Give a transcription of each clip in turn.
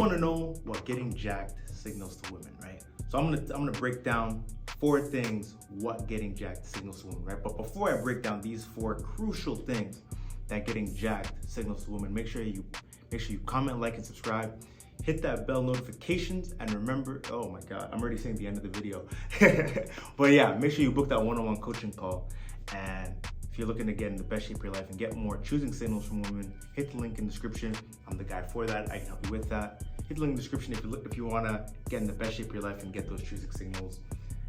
Want to know what getting jacked signals to women, right? So I'm gonna break down 4 things what getting jacked signals to women, right? But before I break down these 4 crucial things that getting jacked signals to women, make sure you comment, like, and subscribe. Hit that bell notifications, and remember, oh my God, I'm already saying the end of the video. But yeah, make sure you book that one-on-one coaching call. And if you're looking to get in the best shape of your life and get more choosing signals from women, hit the link in the description. I'm the guy for that. I can help you with that. Hit the link in the description if you want to get in the best shape of your life and get those choosing signals.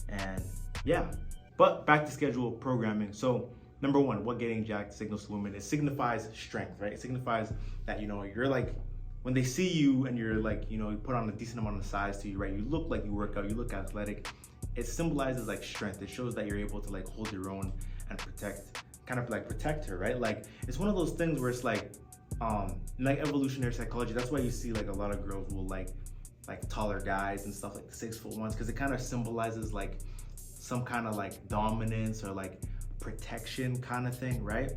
And yeah, but back to schedule programming. So number 1, what getting jacked signals to women, it signifies strength, right? It signifies that, you're like, when they see you and you're like, you put on a decent amount of size to you, right? You look like you work out, you look athletic. It symbolizes like strength. It shows that you're able to like hold your own and protect her, right? Like, it's one of those things where it's like evolutionary psychology. That's why you see like a lot of girls will like taller guys and stuff, like the 6'1", because it kind of symbolizes like some kind of like dominance or like protection kind of thing, right?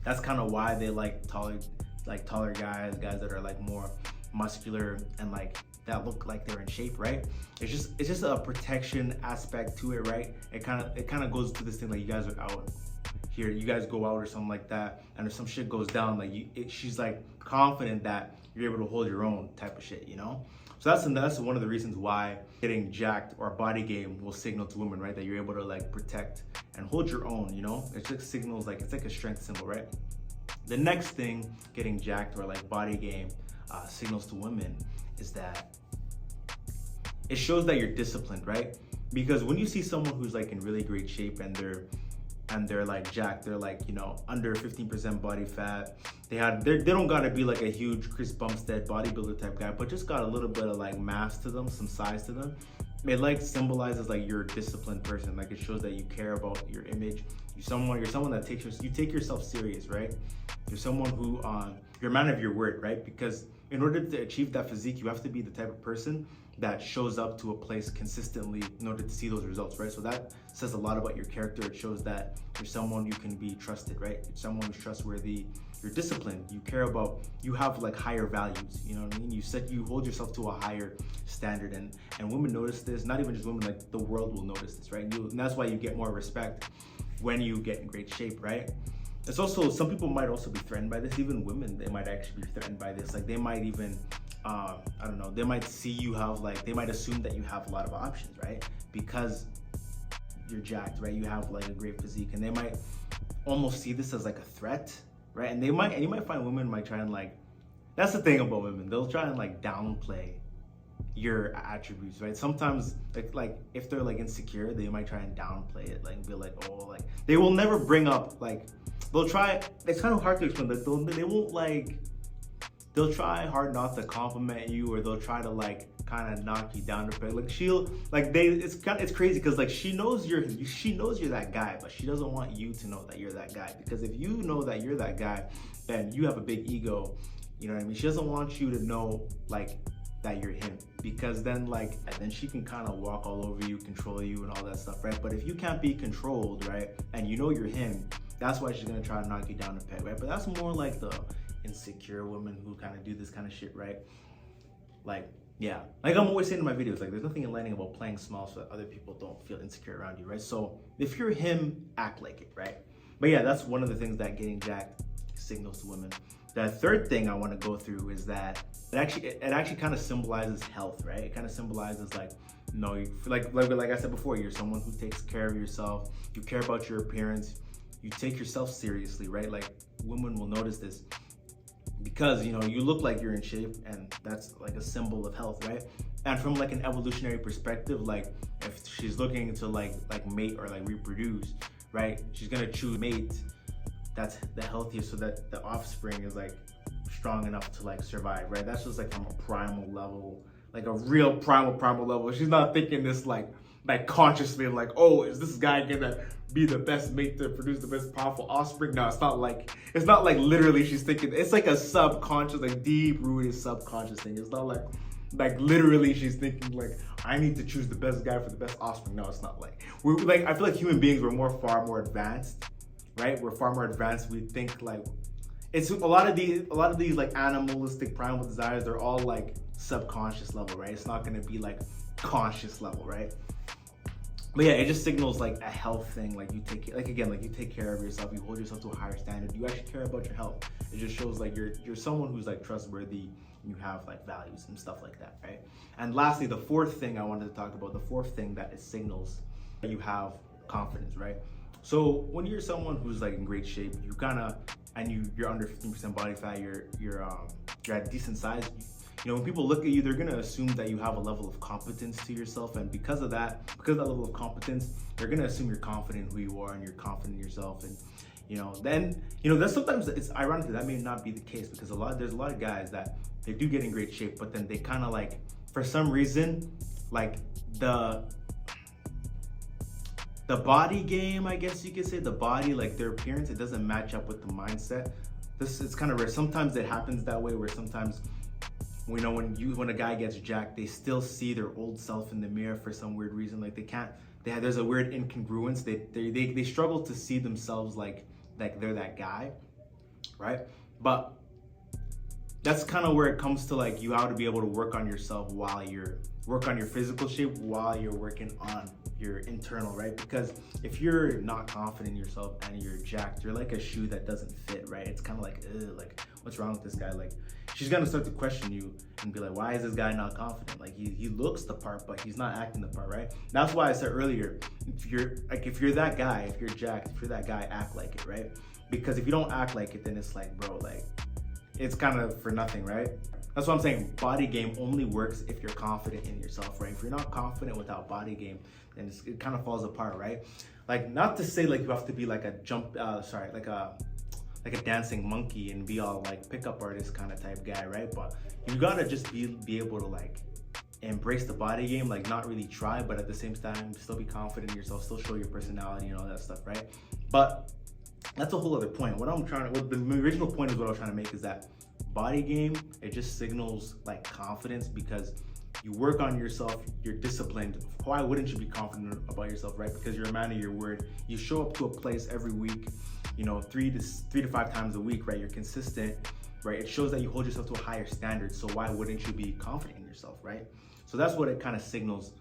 That's kind of why they like taller guys that are like more muscular and like that look like they're in shape, right? It's just a protection aspect to it, right? It kind of goes to this thing like, you guys are out here, you guys go out or something like that, and if some shit goes down, like she's like confident that you're able to hold your own type of shit, So that's one of the reasons why getting jacked or Bodygame will signal to women, right? That you're able to like protect and hold your own, It just signals like, it's like a strength symbol, right? The next thing getting jacked or like Bodygame signals to women is that it shows that you're disciplined, right? Because when you see someone who's like in really great shape and they're like jacked, they're like, under 15% body fat, they don't gotta be like a huge Chris Bumstead bodybuilder type guy, but just got a little bit of like mass to them, some size to them. It like symbolizes like you're a disciplined person. Like, it shows that you care about your image. You're someone that you take yourself serious, right? You're someone who you're a man of your word, right? Because in order to achieve that physique, you have to be the type of person that shows up to a place consistently in order to see those results, right? So that says a lot about your character. It shows that you're someone you can be trusted, right? You're someone who's trustworthy. You're disciplined. You care about, you have like higher values, you know what I mean? You hold yourself to a higher standard, and women notice this. Not even just women, like the world will notice this, right? And that's why you get more respect when you get in great shape, right? It's also, some people might also be threatened by this. Even women, they might actually be threatened by this. Like, they might even, I don't know, they might see you have like, they might assume that you have a lot of options, right? Because you're jacked, right? You have like a great physique, and they might almost see this as like a threat, right? And you might find women might try and like, that's the thing about women, they'll try and like downplay your attributes, right? Sometimes like if they're like insecure, they might try and downplay it, like be like, oh, like they will never bring up like, they'll try, it's kind of hard to explain, but they'll try hard not to compliment you, or they'll try to like kind of knock you down a bit. Like it's crazy because like she knows you're that guy, but she doesn't want you to know that you're that guy, because if you know that you're that guy, then you have a big ego, you know what I mean? She doesn't want you to know like that you're him, because then she can kind of walk all over you, control you and all that stuff, right? But if you can't be controlled, right, and you know you're him, that's why she's gonna try to knock you down a peg, right? But that's more like the insecure women who kind of do this kind of shit, right? Like, yeah, like I'm always saying in my videos, like there's nothing enlightening about playing small so that other people don't feel insecure around you, right? So if you're him, act like it, right? But yeah, that's one of the things that getting jacked signals to women. The third thing I want to go through is that it actually kind of symbolizes health, right? It kind of symbolizes like, like I said before, you're someone who takes care of yourself. You care about your appearance. You take yourself seriously, right? Like, women will notice this because, you look like you're in shape, and that's like a symbol of health, right? And from like an evolutionary perspective, like if she's looking to like mate or like reproduce, right? She's gonna choose mate that's the healthiest, so that the offspring is like strong enough to like survive, right? That's just like from a primal level, like a real primal level. She's not thinking this like consciously like, oh, is this guy gonna be the best mate to produce the best powerful offspring? No, it's not like literally she's thinking. It's like a subconscious, like deep rooted subconscious thing. It's not like literally she's thinking like, I need to choose the best guy for the best offspring. No, it's not like, we're like, I feel like human beings, we're far more advanced, right? We're far more advanced. We think like, it's a lot of these like animalistic primal desires, they're all like subconscious level, right? It's not gonna be like conscious level, right? But yeah, it just signals like a health thing. Like you take, like again, like you take care of yourself. You hold yourself to a higher standard. You actually care about your health. It just shows like you're someone who's like trustworthy. You have like values and stuff like that, right? And lastly, the fourth thing I wanted to talk about, the fourth thing that it signals that you have confidence, right? So when you're someone who's like in great shape, you kind of, and you're under 15% body fat, you're at a decent size. You know, when people look at you, they're gonna assume that you have a level of competence to yourself, and because of that level of competence, they're gonna assume you're confident in who you are and you're confident in yourself. And you know, then that's sometimes it's ironically that may not be the case, because there's a lot of guys that they do get in great shape, but then they kind of like, for some reason, like the body game, I guess you could say, the body, like their appearance, it doesn't match up with the mindset. It's kind of rare. Sometimes it happens that way, where sometimes, you know, when a guy gets jacked, they still see their old self in the mirror for some weird reason. Like there's a weird incongruence. They struggle to see themselves like they're that guy, right? But that's kind of where it comes to like you have to be able to work on yourself work on your physical shape while you're working on your internal, right? Because if you're not confident in yourself and you're jacked, you're like a shoe that doesn't fit, right? It's kind of like, like, what's wrong with this guy? Like, she's gonna start to question you and be like, why is this guy not confident? Like, he looks the part, but he's not acting the part, right? That's why I said earlier, if you're that guy, if you're jacked, if you're that guy, act like it, right? Because if you don't act like it, then it's like, bro, like, it's kind of for nothing, right? That's what I'm saying. Body game only works if you're confident in yourself, right? If you're not confident without body game, then it kind of falls apart, right? Like, not to say like you have to be like a like a dancing monkey and be all like pickup artist kind of type guy, right? But you gotta just be able to like embrace the body game, like not really try, but at the same time still be confident in yourself, still show your personality and all that stuff, right? But that's a whole other point. What the original point is what I was trying to make is that body game, it just signals like confidence, because you work on yourself, you're disciplined. Why wouldn't you be confident about yourself, right? Because you're a man of your word. You show up to a place every week, you know, 3 to 5 times a week, right? You're consistent, right? It shows that you hold yourself to a higher standard. So why wouldn't you be confident in yourself, right? So that's what it kind of signals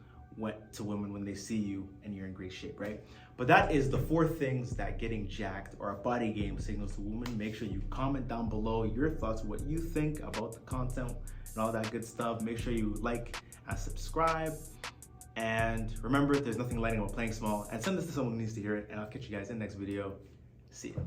to women when they see you and you're in great shape, right? But that is the 4 things that getting jacked or a body game signals to women. Make sure you comment down below your thoughts, what you think about the content and all that good stuff. Make sure you like and subscribe. And remember, there's nothing lighting about playing small. And send this to someone who needs to hear it. And I'll catch you guys in the next video. See ya.